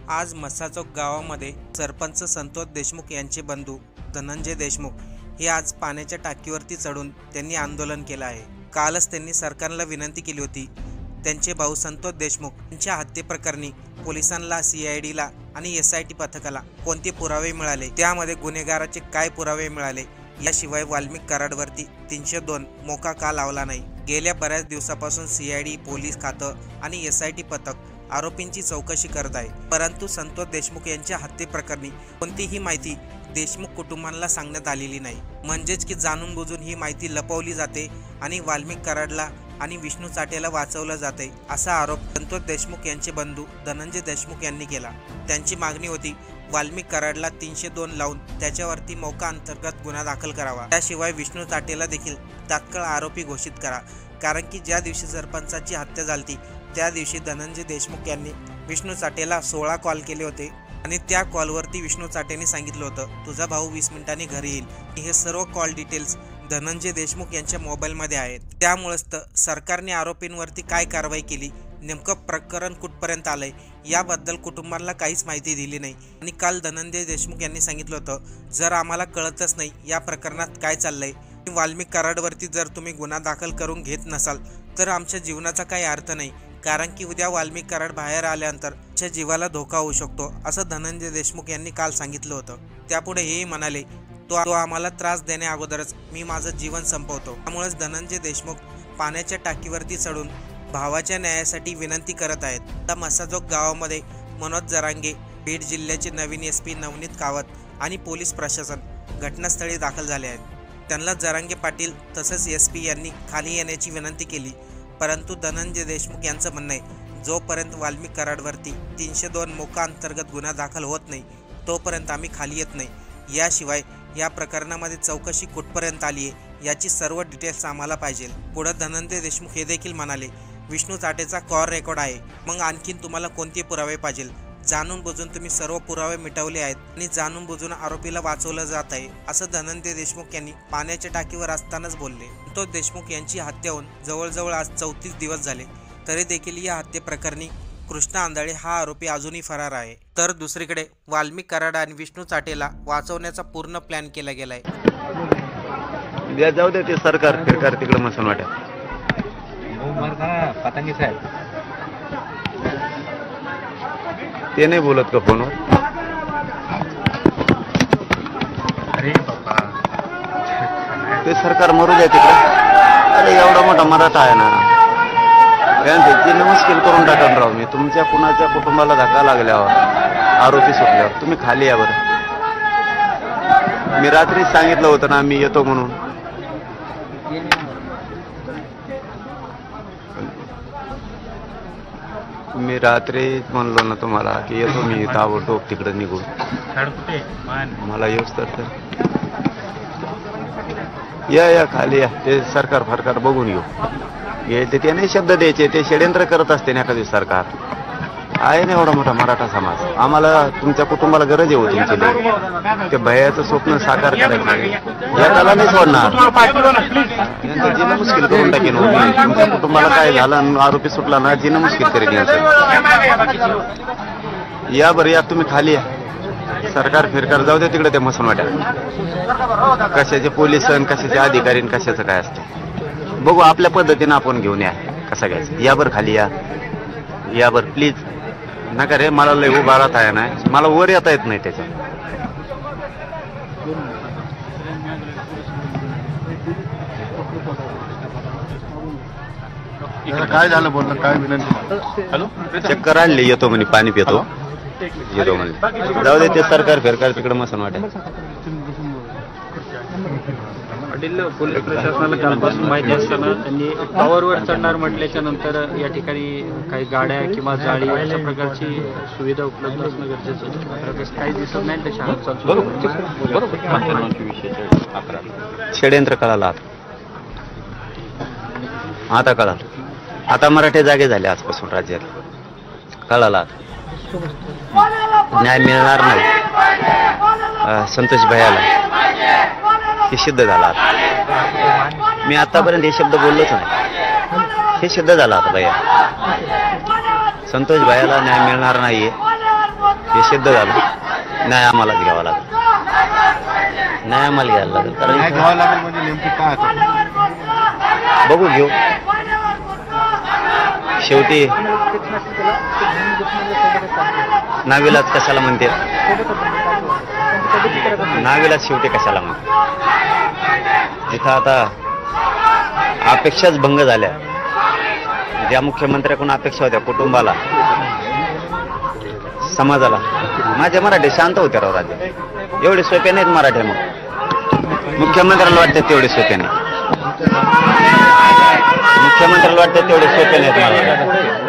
आज मसाचौक गावामध्ये सरपंच संतोष देशमुख यांचे बंधू धनंजय देशमुख हे आज पाण्याच्या टाकीवरती चढून त्यांनी आंदोलन केलं आहे। कालच त्यांनी सरकारला विनंती केली होती त्यांचे भाऊ संतोष देशमुख यांच्या हत्येप्रकरणी पोलिसांना, CIDला आणि SIT पथकाला कोणते पुरावे मिळाले, त्यामध्ये गुन्हेगाराचे काय पुरावे मिळाले, याशिवाय वाल्मिक कराडवरती 302 मोका का लावला नाही। गेल्या बऱ्याच दिवसापासून CID, पोलीस खातं आणि SIT पथक आरोपींची चौकशी करत आहे, परंतु संतोष देशमुख यांच्या हत्येप्रकरणी कोणतीही माहिती देशमुख कुटुंबांना सांगण्यात आलेली नाही। म्हणजेच की जाणून बुजून ही माहिती लपवली जाते आणि वाल्मिक कराडला आणि विष्णू चाटेला वाचवलं जाते, असा आरोप संतोष देशमुख यांचे बंधू धनंजय देशमुख यांनी केला। त्यांची मागणी होती वाल्मिक कराडला 302 लावून त्याच्यावरती मोका अंतर्गत गुन्हा दाखल करावा, त्याशिवाय विष्णू चाटेला देखील तात्काळ आरोपी घोषित करा। कारण की ज्या दिवशी सरपंचाची हत्या झाली त्या दिवशी धनंजय देशमुख यांनी विष्णू चाटेला 16 कॉल केले होते आणि त्या कॉलवरती विष्णू चाटेने सांगितलं होतं तुझा भाऊ 20 मिनिटांनी घरी येईल। हे सर्व कॉल डिटेल्स धनंजय देशमुख यांच्या मोबाईलमध्ये आहेत। त्यामुळेच तर सरकारने आरोपींवरती काय कारवाई केली, नेमकं प्रकरण कुठपर्यंत आलंय याबद्दल कुटुंबाला काहीच माहिती दिली नाही। आणि काल धनंजय देशमुख यांनी सांगितलं होतं जर आम्हाला कळतच नाही या प्रकरणात काय चाललंय, वाल्मिक कराडवरती जर तुम्ही गुन्हा दाखल करून घेत नसाल तर आमच्या जीवनाचा काही अर्थ नाही, कारण की उद्या वाल्मिक कराड बाहेर आल्यानंतर त्याच्या जीवाला धोका होऊ शकतो, असं धनंजय देशमुख यांनी काल सांगितलं होतं। त्यापुढे हेही म्हणाले तो आम्हाला त्रास देण्या अगोदरच मी माझं जीवन संपवतो। त्यामुळेच धनंजय देशमुख पाण्याच्या टाकीवरती चढून भावाच्या न्यायासाठी विनंती करत आहेत। आता मसाचौक गावामध्ये मनोज जरांगे, बीड जिल्ह्याचे नवीन SP नवनीत कावत आणि पोलीस प्रशासन घटनास्थळी दाखल झाले आहेत। त्यांना जरांगे पाटील तसंच SP यांनी खाली येण्याची विनंती केली, परंतु धनंजय देशमुख यांचं म्हणणं आहे जोपर्यंत वाल्मिक कराडवरती 302 मोका अंतर्गत गुन्हा दाखल होत नाही तोपर्यंत आम्ही खाली येत नाही। याशिवाय या प्रकरणामध्ये चौकशी कुठपर्यंत आली आहे याची सर्व डिटेल्स आम्हाला पाहिजे। पुढे धनंजय देशमुख हे देखील म्हणाले विष्णू चाटेचा कॉल रेकॉर्ड आहे, मग आणखीन तुम्हाला कोणते पुरावे पाहिजे? जाणून बुजून तुम्ही सर्व पुरावे मिटवले आहेत आणि जाणून बुजून आरोपीला वाचवलं जात आहे, असं धनंजय देशमुख यांनी पाण्याच्या टाकीवर असतानाच बोलले। संतोष देशमुख यांची हत्या होऊन जवळजवळ आज 34 दिवस झाले, तरी देखील या हत्येप्रकरणी कृष्णा आंधळे हा आरोपी अजूनही फरार आहे। तर दुसरीकडे वाल्मिक कराड आणि विष्णू चाटेला वाचवण्याचा पूर्ण प्लॅन केला गेलाय। जाऊ दे ते सरकार तिकडे मसन वाट्या पतंगी साहेब ते नाही बोलत का फोनवर? अरे बाबा ते सरकार मरू द्या तिकडे। अरे एवढा मोठा मराठा आहे ना, ते मुश्किल करून टाकून राव मी तुमच्या कुणाच्या कुटुंबाला धक्का लागल्यावर आरोपी सुटल्यावर तुम्ही खाली या बरं। मी रात्रीच सांगितलं होतं ना मी येतो म्हणून। मी रात्री म्हणलो ना तुम्हाला की येतो मी ताबडतोब तिकडे निघून, मला येऊच तर या खाली या। ते सरकार फरकार बघून येऊ ते त्याने शब्द द्यायचे, ते षड्यंत्र करत असते ना एखादी सरकार आहे ना। एवढा मोठा मराठा समाज, आम्हाला तुमच्या कुटुंबाला गरज आहे होती तुमची। ते भयाचं स्वप्न साकार करायचं या त्याला नाही सोडणार, जिनं मुश्किल करून टाकेन। तुमच्या कुटुंबाला काय झालं आरोपी सुटला ना जिनं मुश्किल करेल यांचं। या बरं या तुम्ही खाली या, सरकार फिरकार जाऊ दे तिकडे ते मसून वाट्या कशाचे पोलीस कशाचे अधिकारी कशाचं काय असतं बघू, आपल्या पद्धतीनं आपण घेऊन या कसं घ्यायचं। या बरं खाली या बरं प्लीज नका रे, मला लय उभा राहता आहे ना, मला वर येता येत नाही त्याच्या। काय झालं बोलणं काय विनंती? हॅलो चक्कर आणले, येतो म्हणे पाणी पितो येतो म्हणले। जाऊ दे ते सरकार फिरकार तिकडे मसन वाट्या। पोलीस प्रशासनाला कालपासून माहिती असताना त्यांनी टॉवरवर चढणार म्हटल्याच्या नंतर या ठिकाणी काही गाड्या किंवा जाळी अशा प्रकारची सुविधा उपलब्ध असणं गरजेचं होतं, काही दिसत नाही त्या शाळा षड्यंत्र कळाला आता कळालं, आता मराठे जागे झाले आजपासून राज्यात कळाला। न्याय मिळणार नाही संतोष भैयाला हे सिद्ध झाला। मी आतापर्यंत हे शब्द बोललोच नाही, हे सिद्ध झाला आता भैया। संतोष भैयाला न्याय मिळणार नाहीये हे सिद्ध झालं. न्याय आम्हालाच घ्यावा लागेल. न्याय आम्हाला घ्यायला लागेल. काय कारण घ्यावं लागेल म्हणजे नेमकी काय आता बघू घेऊ. शेवटी नाविलाज कशाला म्हणते. नाविलाज शेवटी कशाला म्हणते. जिथं आता अपेक्षाच भंग झाल्या. ज्या मुख्यमंत्र्याकडून अपेक्षा होत्या कुटुंबाला, समाजाला. माझे मराठी शांत होते राव राज्यात. एवढे सोपे नाहीत मराठी. मग मुख्यमंत्र्याला वाटतात तेवढे सोपे नाही. मुख्यमंत्र्याला वाटतात तेवढे सोपे नाहीत मराठी.